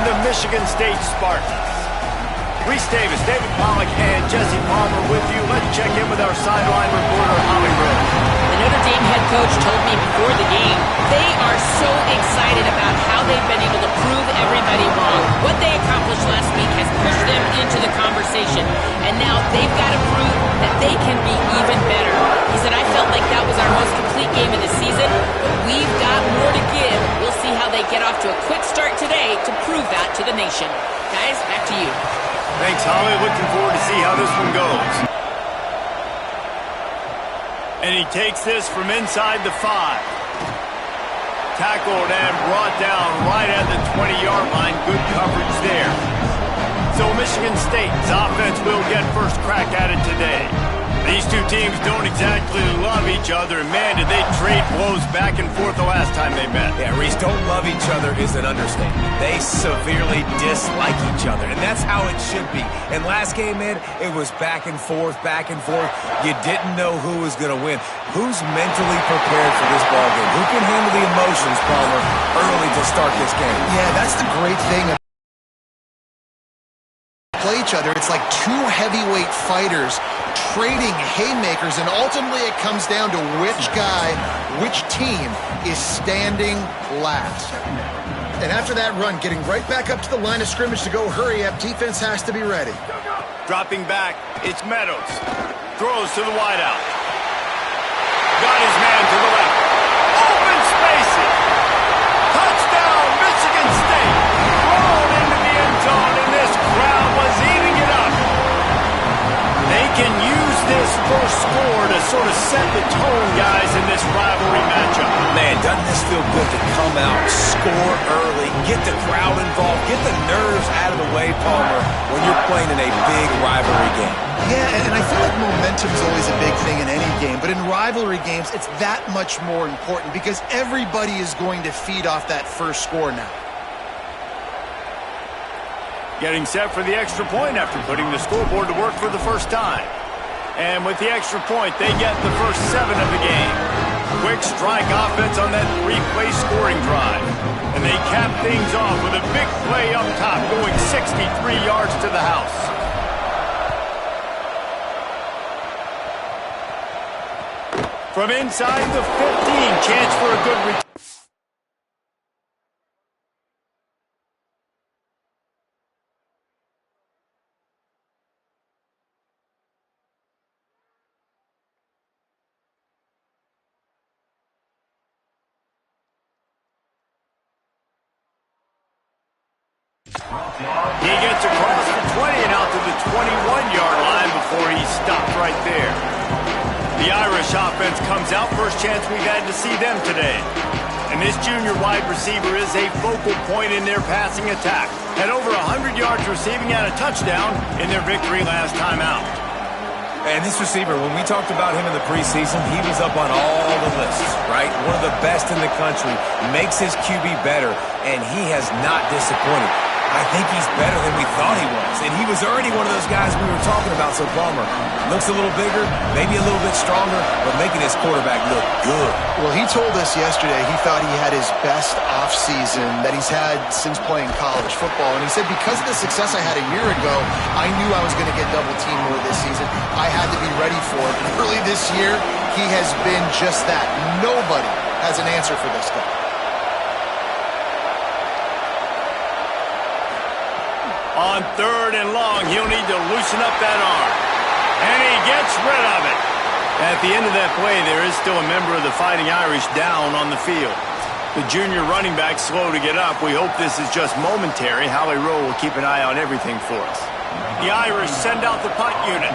the Michigan State Spartans. Reese Davis, David Pollack, and Jesse Palmer with you. Let's check in with our sideline reporter, Holly Rose. The Notre Dame head coach told me before the game they are so excited about how they've been able to prove everybody wrong. What they accomplished last week has pushed them into the conversation, and now they've got to prove that they can be even better. He said, I felt like that was our most complete game of the season, but we've got more to give. We'll see how they get off to a quick start today to prove that to the nation. Guys, back to you. Thanks, Holly. Looking forward to see how this one goes. And he takes this from inside the 5. Tackled and brought down right at the 20-yard line. Good coverage there. So Michigan State's offense will get first crack at it today. These two teams don't exactly love each other. Man, did they trade blows back and forth the last time they met. Yeah, Reese, don't love each other is an understatement. They severely dislike each other, and that's how it should be. And last game, man, it was back and forth, back and forth. You didn't know who was going to win. Who's mentally prepared for this ball game? Who can handle the emotions, Palmer, early to start this game? Yeah, that's the great thing. Play each other. It's like two heavyweight fighters trading haymakers, and ultimately it comes down to which guy, which team is standing last. And after that run, getting right back up to the line of scrimmage to go hurry up, defense has to be ready. Dropping back, it's Meadows. Throws to the wideout. Got his man to the left. Open spaces. Touchdown, Michigan State. Rolled into the end zone, and this crowd was eating it up. They can use this first score to sort of set the tone, guys, in this rivalry matchup. Man, doesn't this feel good to come out, score early, get the crowd involved, get the nerves out of the way, Palmer, when you're playing in a big rivalry game? Yeah, and I feel like momentum's always a big thing in any game, but in rivalry games, it's that much more important because everybody is going to feed off that first score now. Getting set for the extra point after putting the scoreboard to work for the first time. And with the extra point, they get the first 7 of the game. Quick strike offense on that 3-play scoring drive. And they cap things off with a big play up top, going 63 yards to the house. From inside the 15, chance for a good return. He gets across the 20 and out to the 21-yard line before he stopped right there. The Irish offense comes out. First chance we've had to see them today. And this junior wide receiver is a focal point in their passing attack. Had over 100 yards receiving and a touchdown in their victory last time out. And this receiver, when we talked about him in the preseason, he was up on all the lists, right? One of the best in the country, makes his QB better, and he has not disappointed. I think he's better than we thought he was. And he was already one of those guys we were talking about, so Palmer looks a little bigger, maybe a little bit stronger, but making his quarterback look good. Well, he told us yesterday he thought he had his best offseason that he's had since playing college football. And he said, because of the success I had a year ago, I knew I was going to get double-teamed more this season. I had to be ready for it. And early this year, he has been just that. Nobody has an answer for this guy. On 3rd and long, he'll need to loosen up that arm. And he gets rid of it. At the end of that play, there is still a member of the Fighting Irish down on the field. The junior running back slow to get up. We hope this is just momentary. Howie Rowe will keep an eye on everything for us. The Irish send out the punt unit.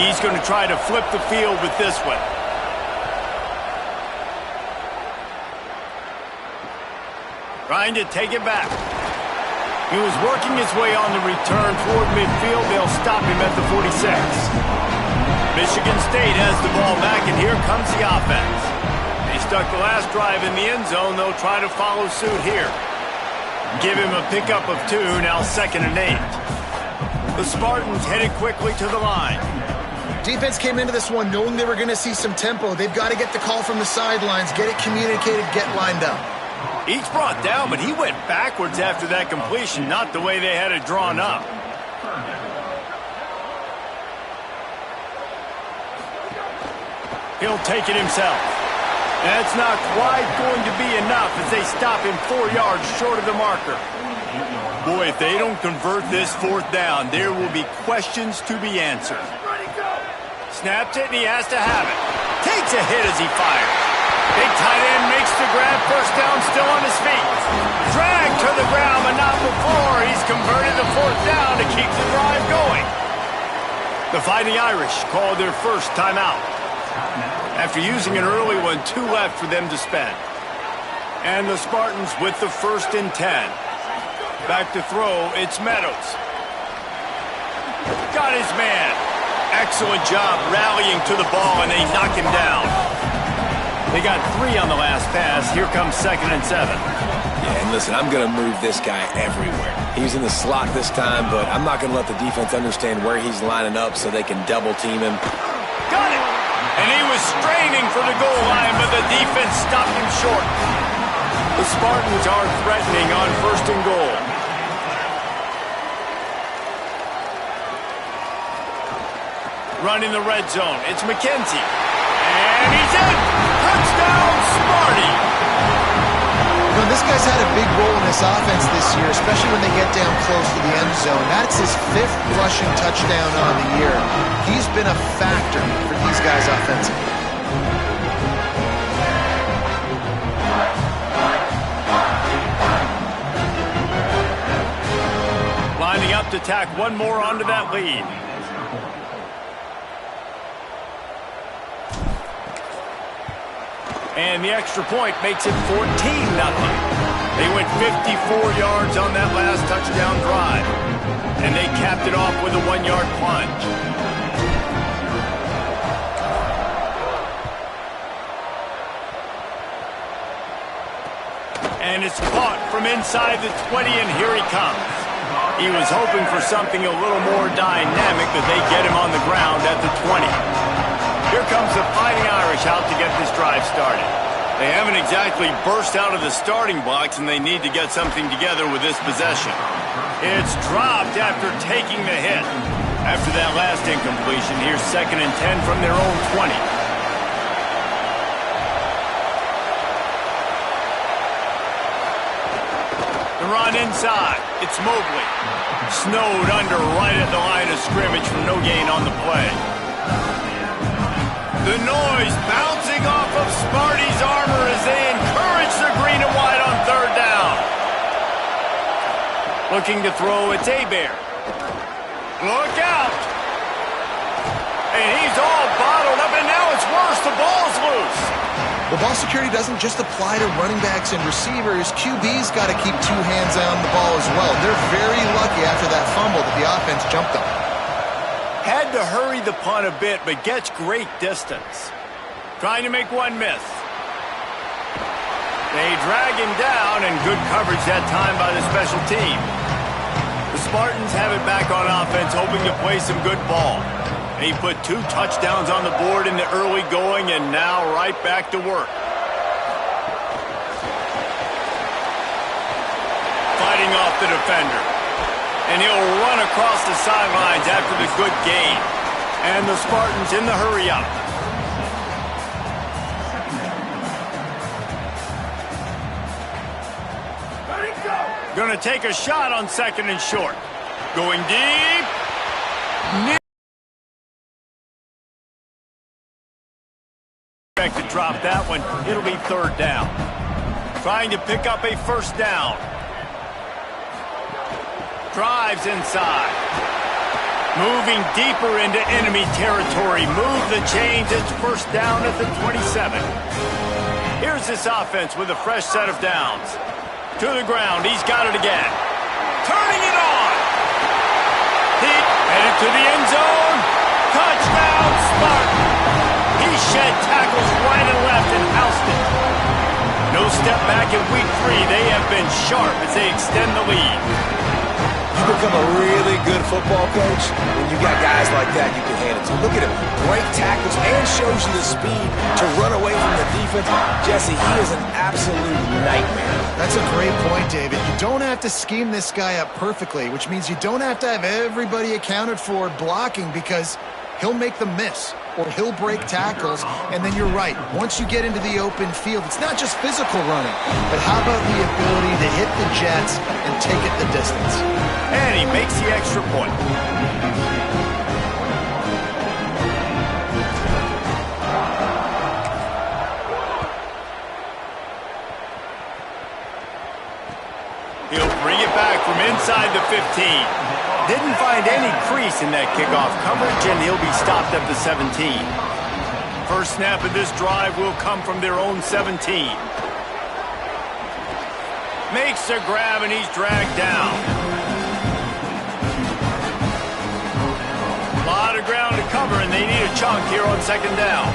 He's going to try to flip the field with this one. Trying to take it back. He was working his way on the return toward midfield. They'll stop him at the 46. Michigan State has the ball back, and here comes the offense. They stuck the last drive in the end zone. They'll try to follow suit here. Give him a pickup of 2, now 2nd and 8. The Spartans headed quickly to the line. Defense came into this one knowing they were going to see some tempo. They've got to get the call from the sidelines, get it communicated, get lined up. Each brought down, but he went backwards after that completion, not the way they had it drawn up. He'll take it himself. That's not quite going to be enough as they stop him 4 yards short of the marker. Boy, if they don't convert this fourth down, there will be questions to be answered. Snaps it, and he has to have it. Takes a hit as he fires. Big tight end makes the grab. First down, still on his feet. Drag to the ground, but not before he's converted the fourth down to keep the drive going. The Fighting Irish called their first timeout. After using an early one, 2 left for them to spend. And the Spartans with the 1st and 10. Back to throw, it's Meadows. Got his man. Excellent job rallying to the ball, and they knock him down. They got 3 on the last pass. Here comes 2nd and 7. Yeah, and listen, I'm going to move this guy everywhere. He's in the slot this time, but I'm not going to let the defense understand where he's lining up so they can double team him. Got it! And he was straining for the goal line, but the defense stopped him short. The Spartans are threatening on 1st and goal. Running the red zone. It's McKenzie. And he's in! Touchdown, Sparty! You know, this guy's had a big role in this offense this year, especially when they get down close to the end zone. That's his 5th rushing touchdown on the year. He's been a factor for these guys offensively. Lining up to tack one more onto that lead. And the extra point makes it 14-0. They went 54 yards on that last touchdown drive. And they capped it off with a 1-yard plunge. And it's caught from inside the 20, and here he comes. He was hoping for something a little more dynamic, but they get him on the ground at the 20. Here comes the Fighting Irish out to get this drive started. They haven't exactly burst out of the starting blocks, and they need to get something together with this possession. It's dropped after taking the hit. After that last incompletion, here's 2nd and 10 from their own 20. The run inside. It's Mobley. Snowed under right at the line of scrimmage for no gain on the play. The noise bouncing off of Sparty's armor as they encourage the green and white on 3rd down. Looking to throw, it's Hebert. Look out! And he's all bottled up, and now it's worse. The ball's loose. The ball security doesn't just apply to running backs and receivers. QB's got to keep 2 hands on the ball as well. They're very lucky after that fumble that the offense jumped them. Had to hurry the punt a bit, but gets great distance. Trying to make one miss. They drag him down, and good coverage that time by the special team. The Spartans have it back on offense, hoping to play some good ball. They put 2 touchdowns on the board in the early going, and now right back to work. Fighting off the defender. And he'll run across the sidelines after the good gain. And the Spartans in the hurry-up. Going to take a shot on 2nd and short. Going deep. Expect to drop that one. It'll be 3rd down. Trying to pick up a 1st down. Drives inside. Moving deeper into enemy territory. Move the chains. It's 1st down at the 27. Here's this offense with a fresh set of downs. To the ground. He's got it again. Turning it on. Headed to the end zone. Touchdown, Spartan. He shed tackles right and left and housed it. No step back in week 3. They have been sharp as they extend the lead. You become a really good football coach when you got guys like that you can hand it to. Look at him, break tackles and shows you the speed to run away from the defense. Jesse, he is an absolute nightmare. That's a great point, David. You don't have to scheme this guy up perfectly, which means you don't have to have everybody accounted for blocking, because he'll make them miss or he'll break tackles. And then you're right. Once you get into the open field, it's not just physical running, but how about the ability to hit the jets and take it the distance? And he makes the extra point. He'll bring it back from inside the 15. Didn't find any crease in that kickoff coverage, and he'll be stopped at the 17. First snap of this drive will come from their own 17. Makes the grab, and he's dragged down. A lot of ground to cover, and they need a chunk here on second down.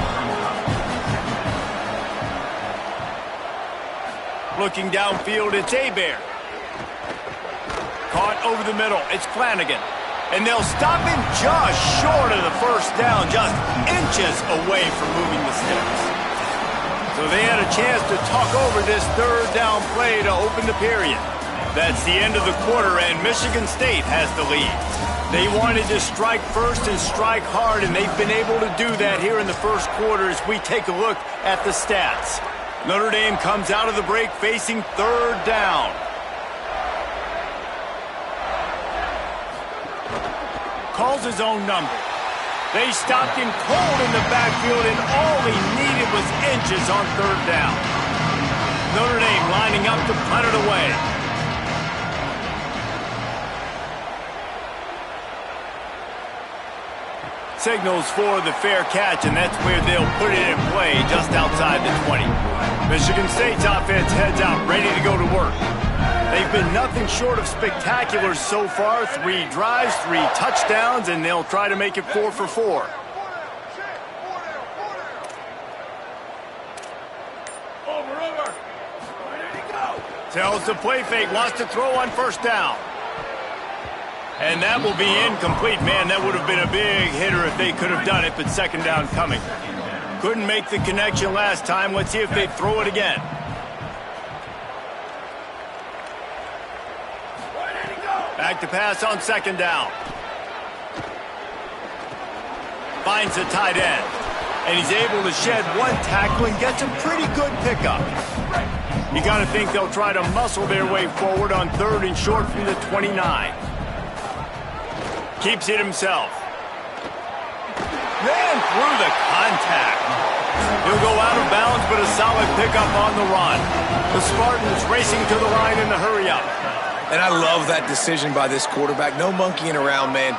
Looking downfield, it's Hebert. Caught over the middle, it's Flanagan. And they'll stop him just short of the first down, just inches away from moving the sticks. So they had a chance to talk over this third down play to open the period. That's the end of the quarter, and Michigan State has the lead. They wanted to strike first and strike hard, and they've been able to do that here in the first quarter as we take a look at the stats. Notre Dame comes out of the break facing third down. Calls his own number. They stopped him cold in the backfield, and all he needed was inches on third down. Notre Dame lining up to punt it away. Signals for the fair catch, and that's where they'll put it in play just outside the 20. Michigan State's offense heads out, ready to go to work. They've been nothing short of spectacular so far. 3 drives, 3 touchdowns, and they'll try to make it 4 for 4. Tells the play fake, wants to throw on first down. And that will be incomplete. Man, that would have been a big hitter if they could have done it, but second down coming. Couldn't make the connection last time. Let's see if they throw it again. Back to pass on second down. Finds the tight end. And he's able to shed 1 tackle and gets a pretty good pickup. You got to think they'll try to muscle their way forward on third and short from the 29. Keeps it himself. Ran through the contact. He'll go out of bounds, but a solid pickup on the run. The Spartans racing to the line in the hurry-up. And I love that decision by this quarterback. No monkeying around, man.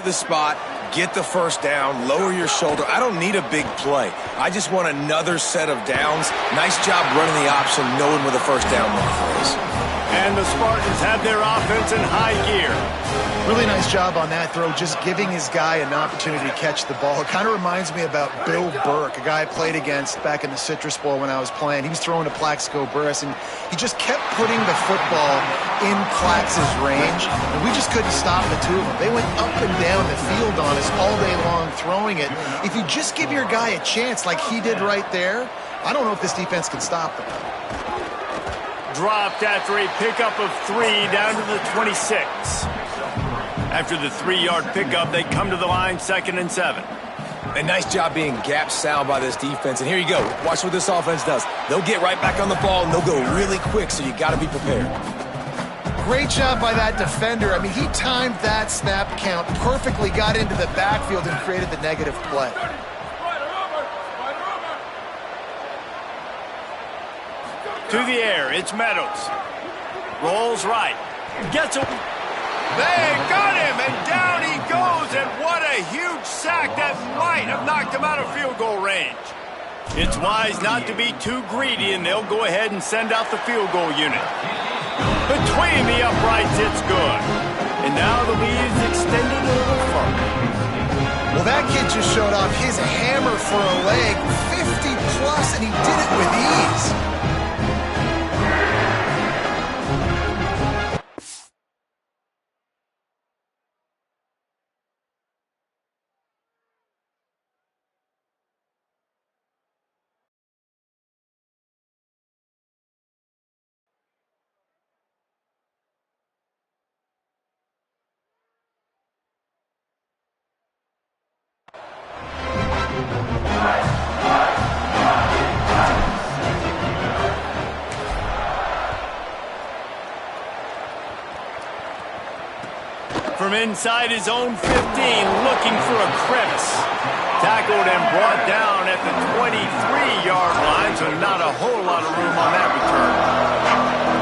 the spot, get the first down, lower your shoulder. I don't need a big play. I just want another set of downs. Nice job running the option, knowing where the first down marker is. And the Spartans have their offense in high gear. Really nice job on that throw, just giving his guy an opportunity to catch the ball. It kind of reminds me about Bill Burke, a guy I played against back in the Citrus Bowl when I was playing. He was throwing to Plaxico Burress, and he just kept putting the football in Plax's range, and we just couldn't stop the two of them. They went up and down the field on us all day long throwing it. If you just give your guy a chance like he did right there, I don't know if this defense can stop them. Dropped after a pickup of 3 down to the 26. After the 3-yard pickup, they come to the line 2nd and 7. A nice job being gap sound by this defense. And here you go. Watch what this offense does. They'll get right back on the ball, and they'll go really quick, so you got to be prepared. Great job by that defender. I mean, he timed that snap count perfectly, got into the backfield, and created the negative play. To the air, it's Meadows. Rolls right. Gets him. They got him, and down he goes, and what a huge sack that might have knocked him out of field goal range. It's wise not to be too greedy, and they'll go ahead and send out the field goal unit. Between the uprights, it's good. And now the lead is extended a little further. Well, that kid just showed off his hammer for a leg, 50-plus, and he did it with ease. From inside his own 15, looking for a crevice. Tackled and brought down at the 23-yard line, so not a whole lot of room on that return.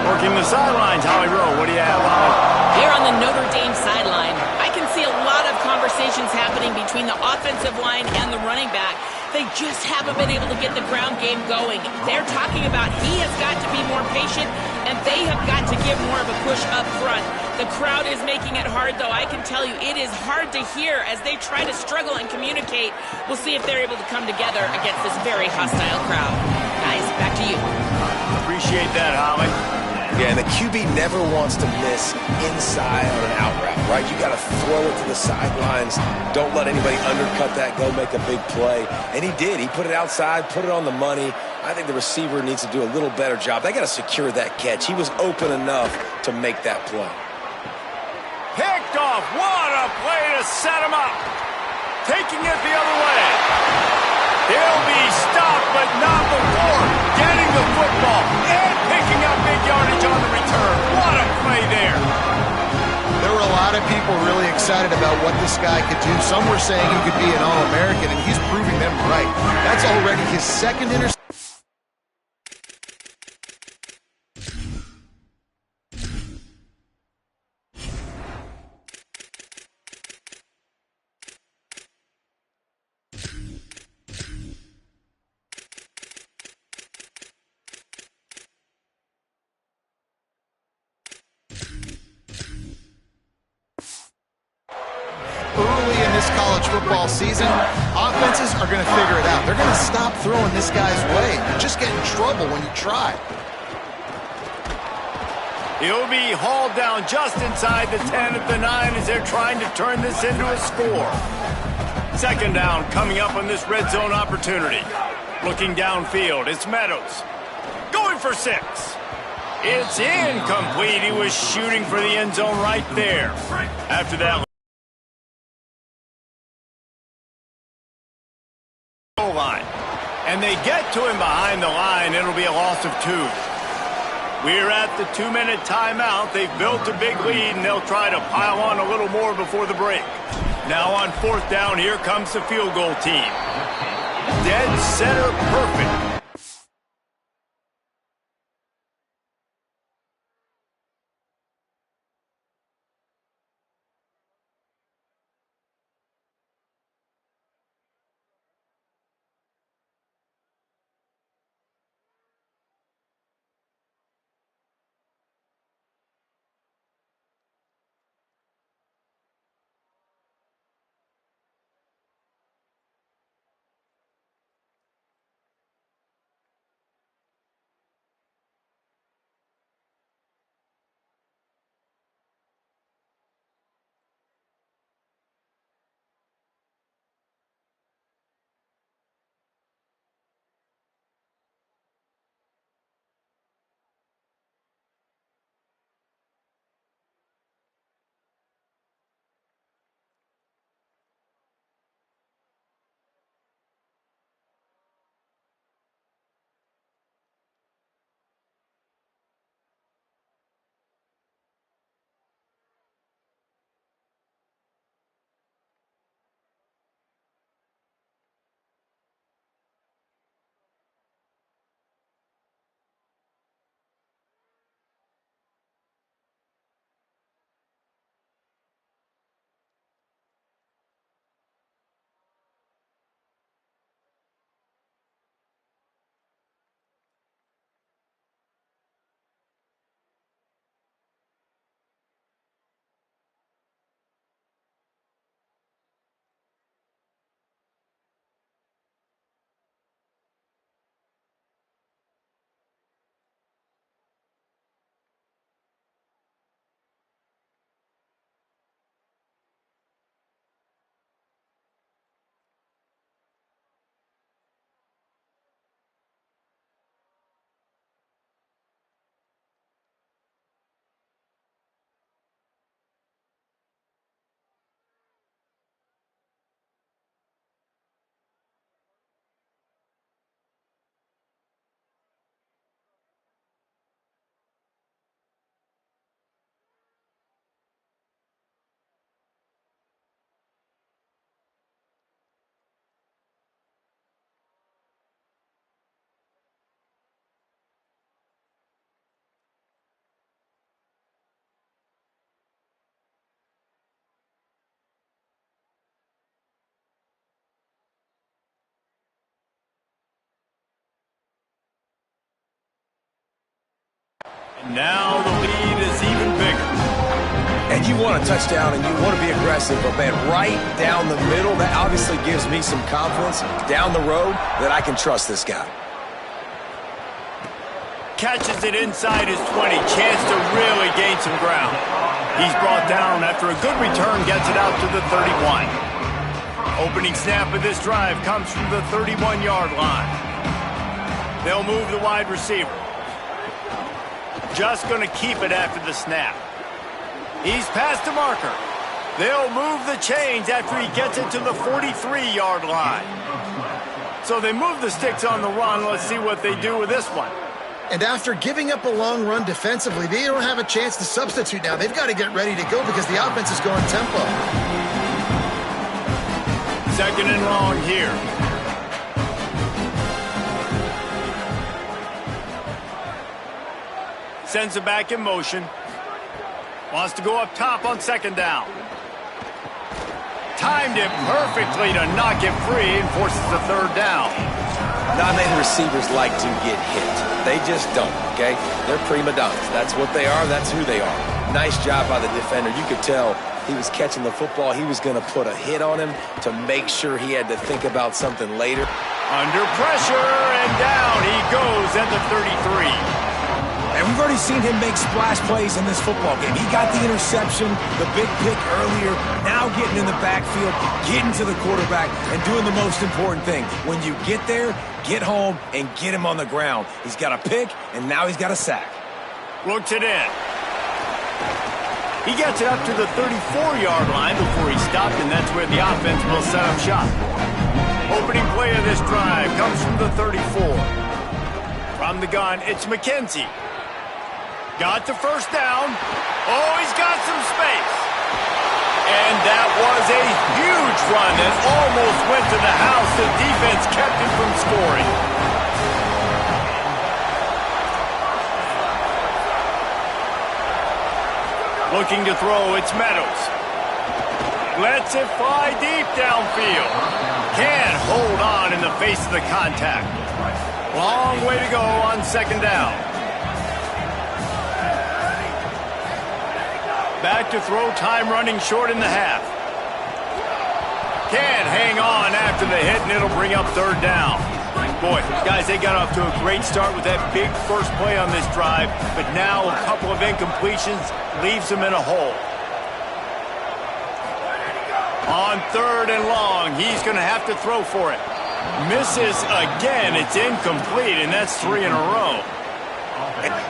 Working the sidelines, Holly Rowe. What do you have, Holly? Here on the Notre Dame sideline, I can see a lot of conversations happening between the offensive line and the running back. They just haven't been able to get the ground game going. They're talking about he has got to be more patient, and they have got to give more of a push up front. The crowd is making it hard, though. I can tell you it is hard to hear as they try to struggle and communicate. We'll see if they're able to come together against this very hostile crowd. Guys, back to you. Appreciate that, Holly. Yeah, and the QB never wants to miss inside on an out route, right? You got to throw it to the sidelines. Don't let anybody undercut that, go make a big play. And he did. He put it outside, put it on the money. I think the receiver needs to do a little better job. They got to secure that catch. He was open enough to make that play. Picked off. What a play to set him up. Taking it the other way. He'll be stopped, but not before getting the football and picking up big yardage on the return. What a play there. There were a lot of people really excited about what this guy could do. Some were saying he could be an All-American, and he's proving them right. That's already his second interception. Early in this college football season, offenses are going to figure it out. They're going to stop throwing this guy's way. You just get in trouble when you try. He'll be hauled down just inside the 10 at the 9 as they're trying to turn this into a score. Second down coming up on this red zone opportunity. Looking downfield, it's Meadows. Going for 6. It's incomplete. He was shooting for the end zone right there. After that line. And they get to him behind the line. It'll be a loss of 2. We're at the 2-minute timeout. They've built a big lead, and they'll try to pile on a little more before the break. Now on 4th down, here comes the field goal team. Dead center perfect. And now the lead is even bigger. And you want a touchdown and you want to be aggressive, but man, right down the middle, that obviously gives me some confidence down the road that I can trust this guy. Catches it inside his 20. Chance to really gain some ground. He's brought down after a good return, gets it out to the 31. Opening snap of this drive comes from the 31-yard line. They'll move the wide receiver. Just going to keep it after the snap. He's past the marker. They'll move the chains after he gets it to the 43-yard line. So they move the sticks on the run. Let's see what they do with this one. And after giving up a long run defensively, they don't have a chance to substitute now. They've got to get ready to go because the offense is going tempo. Second and long here. Sends it back in motion. Wants to go up top on second down. Timed it perfectly to knock it free and forces the third down. Not many receivers like to get hit. They just don't, okay? They're prima donnas. That's what they are. That's who they are. Nice job by the defender. You could tell he was catching the football. He was going to put a hit on him to make sure he had to think about something later. Under pressure, and down he goes at the 33. And we've already seen him make splash plays in this football game. He got the interception, the big pick earlier, now getting in the backfield, getting to the quarterback, and doing the most important thing. When you get there, get home, and get him on the ground. He's got a pick, and now he's got a sack. Looks it in. He gets it up to the 34-yard line before he stopped, and that's where the offense will set up shop. Opening play of this drive comes from the 34. From the gun, it's McKenzie. Got the first down. Oh, he's got some space. And that was a huge run that almost went to the house. The defense kept him from scoring. Looking to throw, it's Meadows. Lets it fly deep downfield. Can't hold on in the face of the contact. Long way to go on second down. Back to throw, time running short in the half. Can't hang on after the hit, and it'll bring up third down. Boy, guys, they got off to a great start with that big first play on this drive, but now a couple of incompletions leaves them in a hole. On third and long, he's going to have to throw for it. Misses again, it's incomplete, and that's 3 in a row.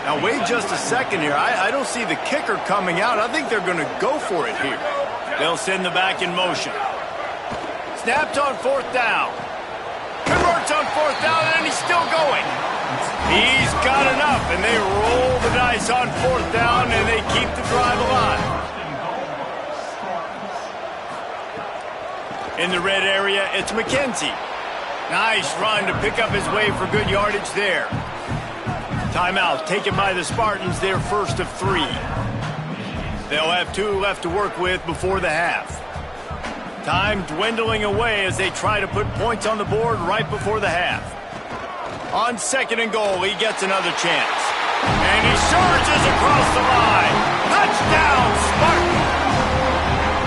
Now, wait just a second here. I don't see the kicker coming out. I think they're going to go for it here. They'll send the back in motion. Snapped on fourth down. Converts on fourth down, and he's still going. He's got enough, and they roll the dice on fourth down, and they keep the drive alive. In the red area, it's McKenzie. Nice run to pick up his way for good yardage there. Timeout taken by the Spartans, their first of 3. They'll have 2 left to work with before the half. Time dwindling away as they try to put points on the board right before the half. On second and goal, he gets another chance. And he surges across the line. Touchdown, Spartan!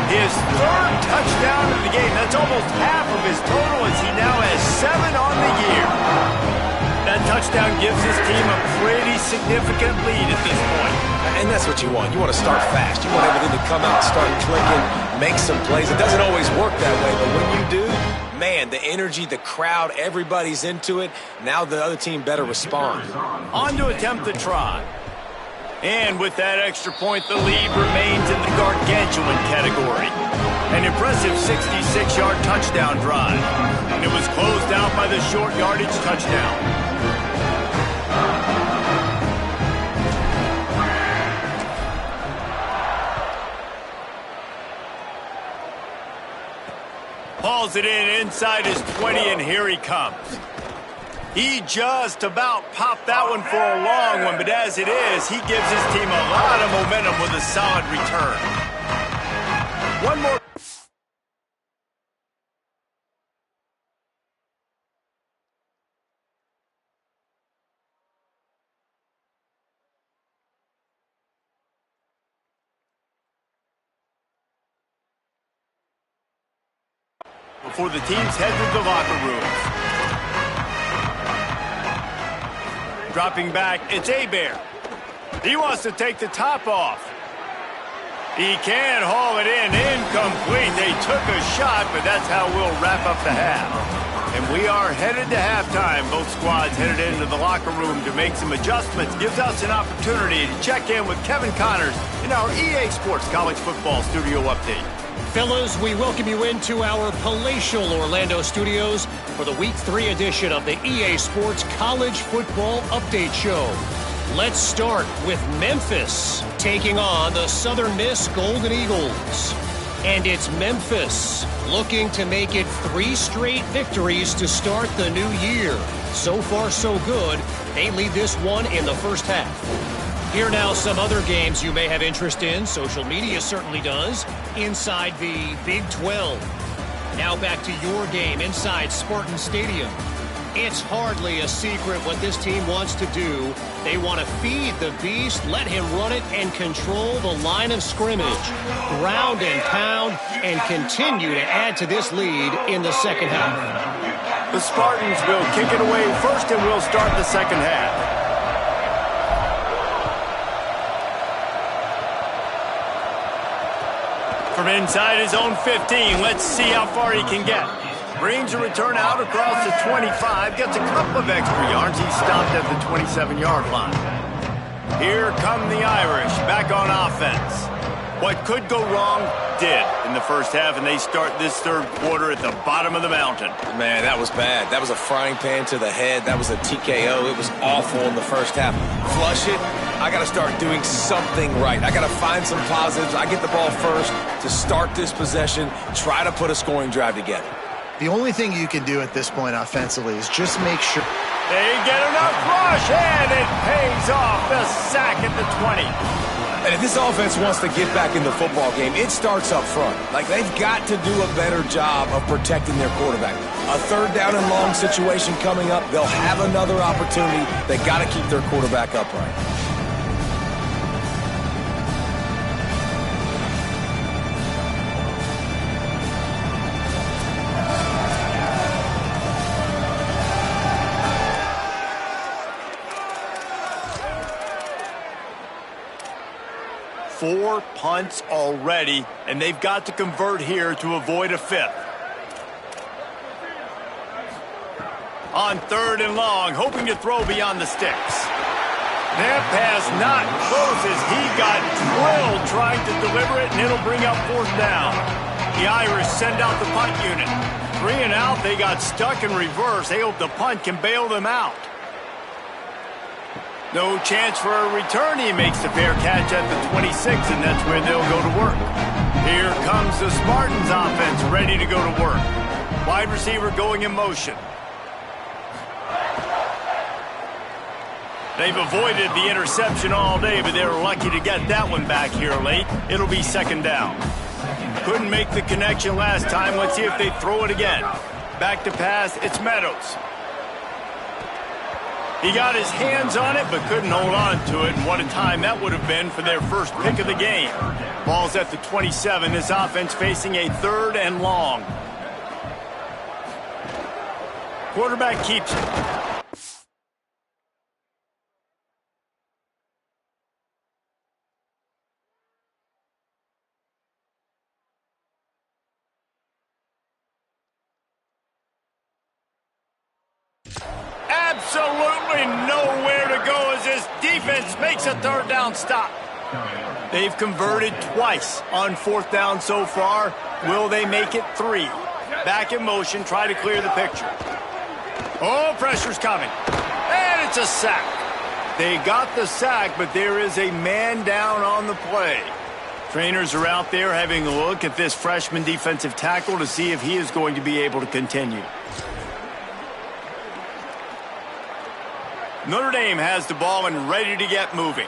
His third touchdown of the game. That's almost half of his total as he now has 7 on the year. That touchdown gives his team a pretty significant lead at this point. And that's what you want. You want to start fast. You want everything to come out, start clicking, make some plays. It doesn't always work that way, but when you do, man, the energy, the crowd, everybody's into it. Now the other team better respond. On to attempt the try. And with that extra point, the lead remains in the gargantuan category. An impressive 66-yard touchdown drive. And it was closed out by the short yardage touchdown. Hauls it in inside his 20, and here he comes. He just about popped that one for a long one, but as it is, he gives his team a lot of momentum with a solid return. One more. before the teams head to the locker rooms. Dropping back, it's Hebert. He wants to take the top off. He can haul it in. Incomplete. They took a shot, but that's how we'll wrap up the half. And we are headed to halftime. Both squads headed into the locker room to make some adjustments. Gives us an opportunity to check in with Kevin Connors in our EA Sports College Football Studio Update. Fellas, we welcome you into our palatial Orlando studios for the Week 3 edition of the EA Sports College Football Update Show. Let's start with Memphis taking on the Southern Miss Golden Eagles. And it's Memphis looking to make it 3 straight victories to start the new year. So far, so good. They lead this one in the first half. Here now some other games you may have interest in. Social media certainly does. Inside the Big 12. Now back to your game inside Spartan Stadium. It's hardly a secret what this team wants to do. They want to feed the beast, let him run it, and control the line of scrimmage. Ground and pound, and continue to add to this lead in the second half. The Spartans will kick it away first, and we'll start the second half. From inside his own 15, let's see how far he can get. Brings a return out across the 25, gets a couple of extra yards. He's stopped at the 27-yard line. Here come the Irish, back on offense. What could go wrong did in the first half, and they start this third quarter at the bottom of the mountain. Man, that was bad. That was a frying pan to the head. That was a TKO. It was awful in the first half. Flush it. I got to start doing something right. I got to find some positives. I get the ball first to start this possession, try to put a scoring drive together. The only thing you can do at this point offensively is just make sure they get enough rush, and it pays off. The sack at the 20. And if this offense wants to get back in the football game, it starts up front. Like, they've got to do a better job of protecting their quarterback. A third down and long situation coming up, they'll have another opportunity. They got to keep their quarterback upright. Four punts already, and they've got to convert here to avoid a fifth. On third and long, hoping to throw beyond the sticks. That pass not close as he got drilled trying to deliver it, and it'll bring up fourth down. The Irish send out the punt unit. 3 and out, they got stuck in reverse. They hope the punt can bail them out. No chance for a return. He makes the fair catch at the 26, and that's where they'll go to work. Here comes the Spartans offense ready to go to work. Wide receiver going in motion. They've avoided the interception all day, but they're lucky to get that one back here late. It'll be second down. Couldn't make the connection last time. Let's see if they throw it again. Back to pass, it's Meadows. He got his hands on it, but couldn't hold on to it. And what a time that would have been for their first pick of the game. Ball's at the 27. This offense facing a third and long. Quarterback keeps it. Absolutely nowhere to go as this defense makes a third down stop. They've converted twice on fourth down so far. Will they make it 3? Back in motion, try to clear the picture. Oh, pressure's coming. And it's a sack. They got the sack, but there is a man down on the play. Trainers are out there having a look at this freshman defensive tackle to see if he is going to be able to continue. Notre Dame has the ball and ready to get moving.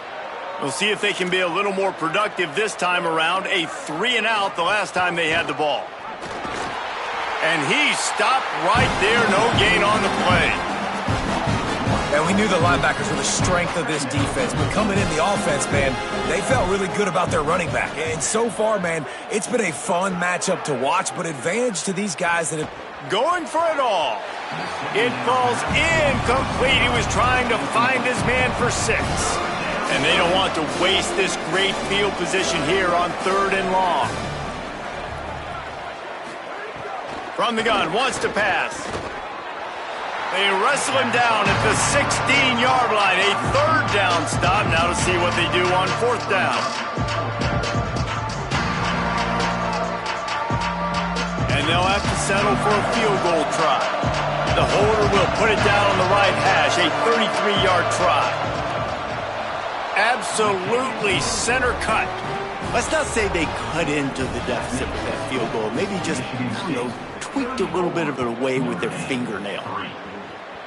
We'll see if they can be a little more productive this time around. A 3 and out the last time they had the ball. And he stopped right there. No gain on the play. And we knew the linebackers were the strength of this defense, but coming in the offense, man, they felt really good about their running back. And so far, man, it's been a fun matchup to watch, but advantage to these guys that have... Going for it all. It falls incomplete. He was trying to find his man for 6. And they don't want to waste this great field position here on 3rd and long. From the gun, wants to pass. They wrestle him down at the 16-yard line. A 3rd down stop. Now to see what they do on 4th down. And they'll have to settle for a field goal try. The holder will put it down on the right hash. A 33-yard try. Absolutely center cut. Let's not say they cut into the deficit with that field goal. Maybe just, tweaked a little bit of it away with their fingernail.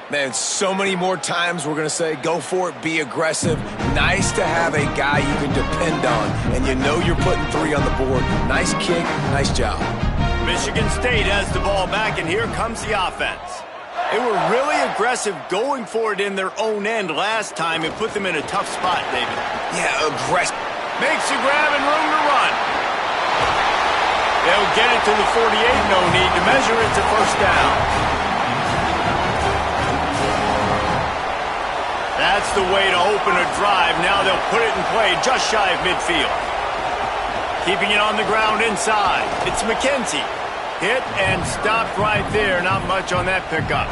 Man, so many more times we're going to say, go for it, be aggressive. Nice to have a guy you can depend on, and you know you're putting 3 on the board. Nice kick, nice job. Michigan State has the ball back, and here comes the offense. They were really aggressive going for it in their own end last time. It put them in a tough spot, David. Yeah, aggressive. Makes a grab and room to run. They'll get it to the 48, no need to measure. It's a 1st down. That's the way to open a drive. Now they'll put it in play just shy of midfield. Keeping it on the ground inside. It's McKenzie. Hit and stopped right there. Not much on that pickup.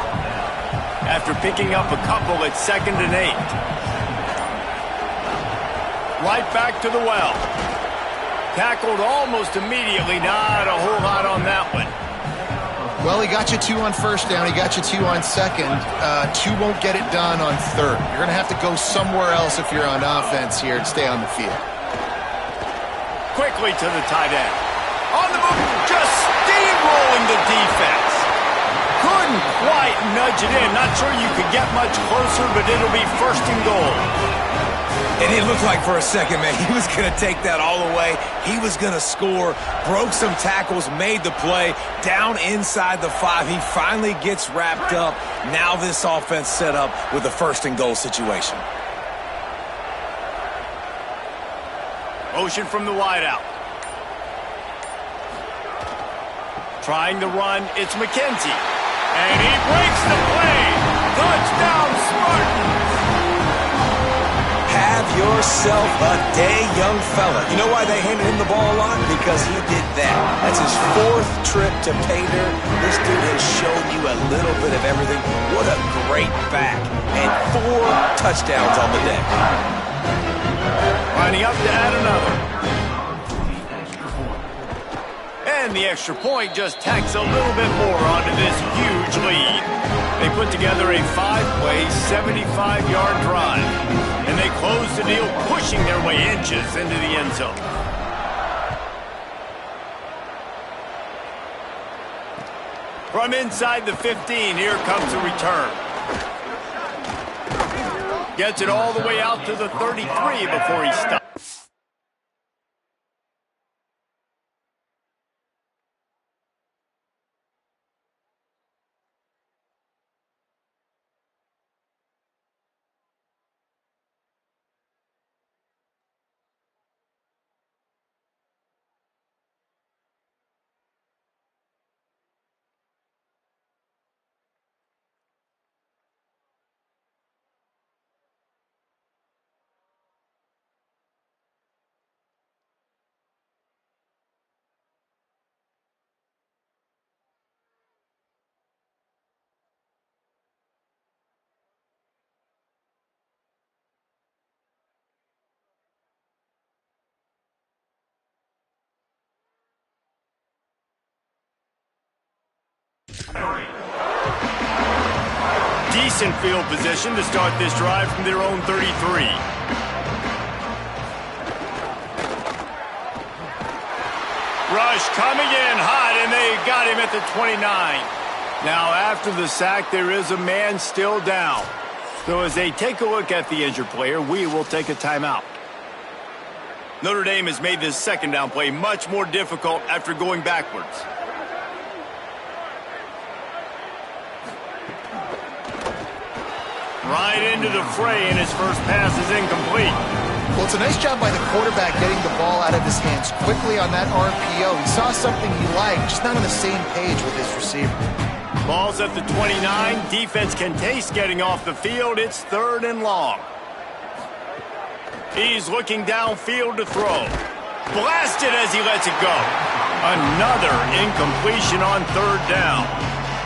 After picking up a couple, it's 2nd and 8. Right back to the well. Tackled almost immediately. Not a whole lot on that one. Well, he got you 2 on 1st down. He got you 2 on 2nd. 2 won't get it done on 3rd. You're going to have to go somewhere else if you're on offense here and stay on the field. Quickly to the tight end. On the move, just steamrolling the defense. Couldn't quite nudge it in. Not sure you could get much closer, but it'll be 1st and goal. And it looked like for a second, man, he was going to take that all the way. He was going to score, broke some tackles, made the play, down inside the 5. He finally gets wrapped up. Now this offense set up with a 1st and goal situation. Motion from the wideout. Trying to run, it's McKenzie. And he breaks the play. Touchdown, Spartans. Have yourself a day, young fella. You know why they handed him the ball a lot? Because he did that. That's his 4th trip to pay dirt. This dude has shown you a little bit of everything. What a great back. And 4 touchdowns on the day. Lining up to add another. And the extra point just tacks a little bit more onto this huge lead. They put together a 5-play, 75-yard drive. And they close the deal, pushing their way inches into the end zone. From inside the 15, here comes the return. Gets it all the way out to the 33 before he stops. Decent field position to start this drive from their own 33. Rush coming in hot, and they got him at the 29. Now, after the sack, there is a man still down. So as they take a look at the injured player, we will take a timeout. Notre Dame has made this 2nd down play much more difficult after going backwards. Right into the fray, and his first pass is incomplete. Well, it's a nice job by the quarterback getting the ball out of his hands quickly on that RPO. He saw something he liked, just not on the same page with his receiver. Ball's at the 29. Defense can taste getting off the field. It's 3rd and long. He's looking downfield to throw. Blasted as he lets it go. Another incompletion on 3rd down.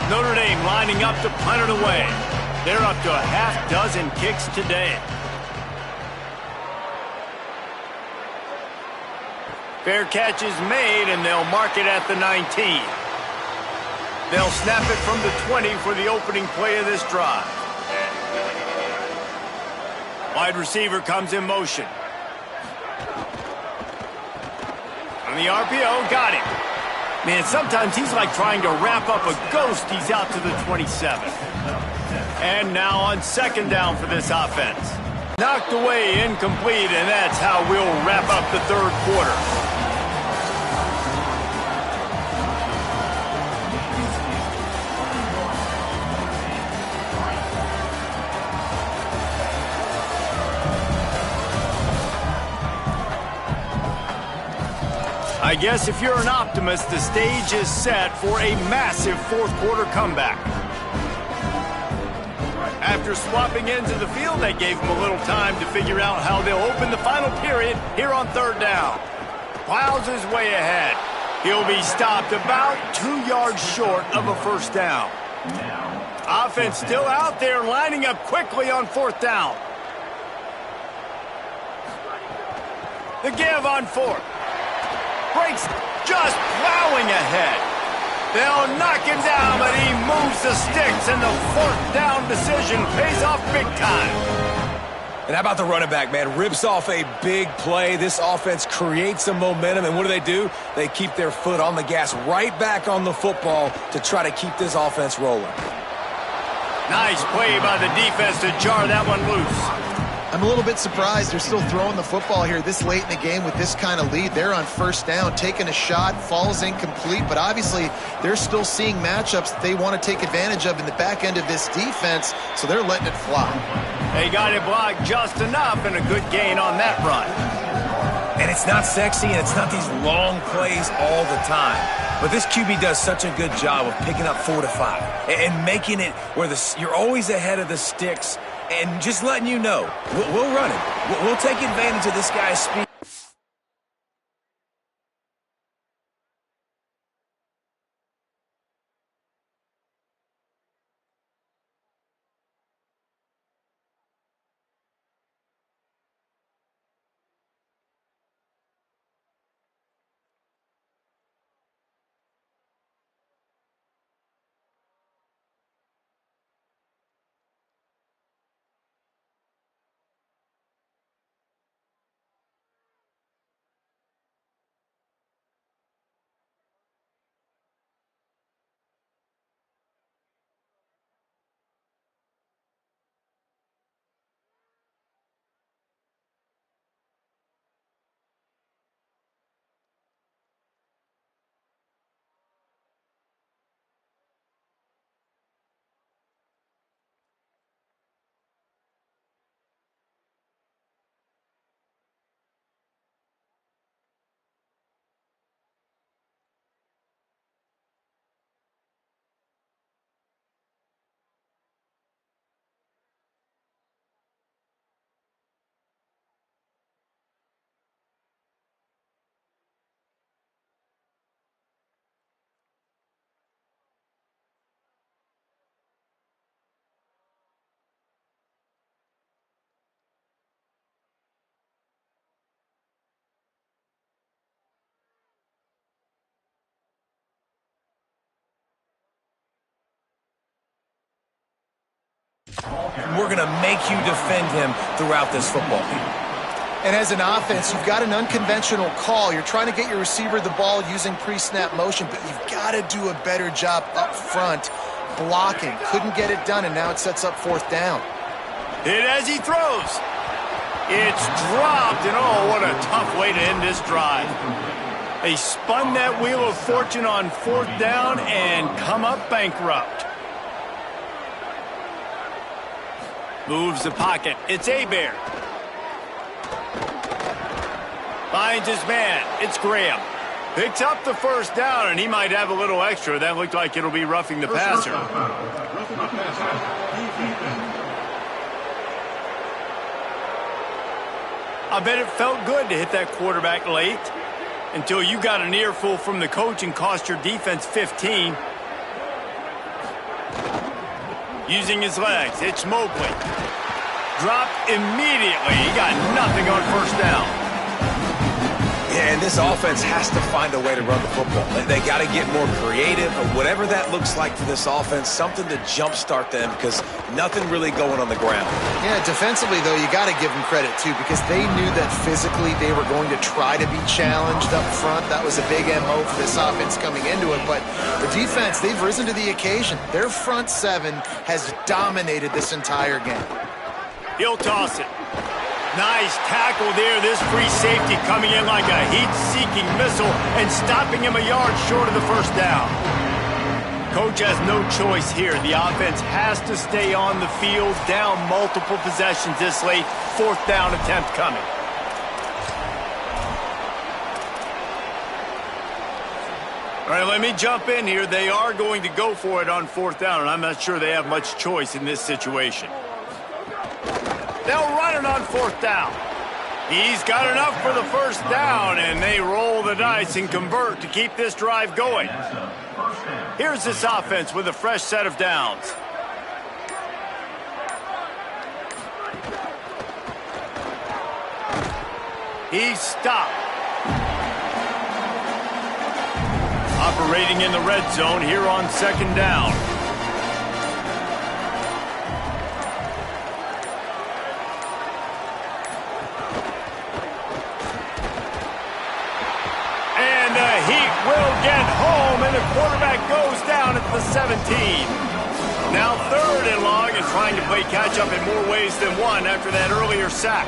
Notre Dame lining up to punt it away. They're up to a half-dozen kicks today. Fair catch is made, and they'll mark it at the 19. They'll snap it from the 20 for the opening play of this drive. Wide receiver comes in motion. On the RPO, got him. Man, sometimes he's like trying to wrap up a ghost. He's out to the 27. And now on 2nd down for this offense. Knocked away, incomplete, and that's how we'll wrap up the 3rd quarter. I guess if you're an optimist, the stage is set for a massive 4th quarter comeback. After swapping ends of the field, they gave him a little time to figure out how they'll open the final period here on 3rd down. Plows his way ahead. He'll be stopped about 2 yards short of a 1st down. Offense still out there, lining up quickly on 4th down. The give on 4th. Breaks, just plowing ahead. They'll knock him down, but he moves the sticks, and the 4th down decision pays off big time. And how about the running back, man? Rips off a big play. This offense creates some momentum, and what do? They keep their foot on the gas, right back on the football to try to keep this offense rolling. Nice play by the defense to jar that one loose. I'm a little bit surprised they're still throwing the football here this late in the game with this kind of lead. They're on 1st down, taking a shot, falls incomplete, but obviously they're still seeing matchups that they want to take advantage of in the back end of this defense, so they're letting it fly. They got it blocked just enough, and a good gain on that run. And it's not sexy, and it's not these long plays all the time. But this QB does such a good job of picking up 4 to 5 and making it where you're always ahead of the sticks and just letting you know, we'll run it. We'll take advantage of this guy's speed. We're going to make you defend him throughout this football game. And as an offense, you've got an unconventional call. You're trying to get your receiver the ball using pre-snap motion, but you've got to do a better job up front blocking. Couldn't get it done, and now it sets up 4th down. Hit as he throws. It's dropped, and oh, what a tough way to end this drive. They spun that wheel of fortune on 4th down and come up bankrupt. Moves the pocket. It's Hebert. Finds his man. It's Graham. Picks up the first down, and he might have a little extra. That looked like it'll be roughing the passer. I bet it felt good to hit that quarterback late until you got an earful from the coach and cost your defense 15. Using his legs, it's Mobley. Dropped immediately. He got nothing on first down. Yeah, and this offense has to find a way to run the football. They got to get more creative, or whatever that looks like for this offense, something to jumpstart them, because nothing really going on the ground. Yeah, defensively, though, you got to give them credit, too, because they knew that physically they were going to try to be challenged up front. That was a big MO for this offense coming into it. But the defense, they've risen to the occasion. Their front seven has dominated this entire game. He'll toss it. Nice tackle there. This free safety coming in like a heat-seeking missile and stopping him a yard short of the first down. Coach has no choice here. The offense has to stay on the field, down multiple possessions this late. Fourth down attempt coming. All right, let me jump in here. They are going to go for it on fourth down, and I'm not sure they have much choice in this situation. They'll run it on fourth down. He's got enough for the first down, and they roll the dice and convert to keep this drive going. Here's this offense with a fresh set of downs. He's stopped. Operating in the red zone here on second down. Will get home, and the quarterback goes down at the 17. Now third and long, and trying to play catch-up in more ways than one after that earlier sack.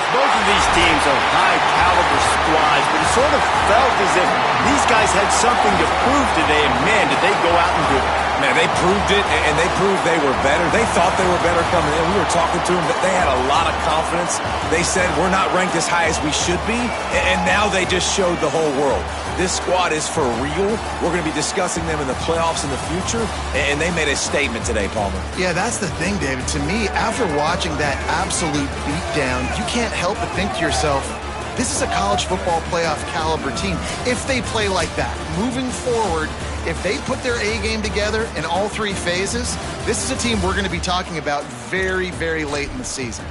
Both of these teams are high-caliber squads, but it sort of felt as if these guys had something to prove today, and man, did they go out and do it. Man, they proved it, and they proved they were better. They thought they were better coming in. We were talking to them. They had a lot of confidence. They said, we're not ranked as high as we should be, and now they just showed the whole world. This squad is for real. We're going to be discussing them in the playoffs in the future, and they made a statement today, Palmer. Yeah, that's the thing, David. To me, after watching that absolute beatdown, you can't help but think to yourself, this is a college football playoff caliber team. If they play like that, moving forward, if they put their A game together in all three phases, this is a team we're going to be talking about very, very late in the season.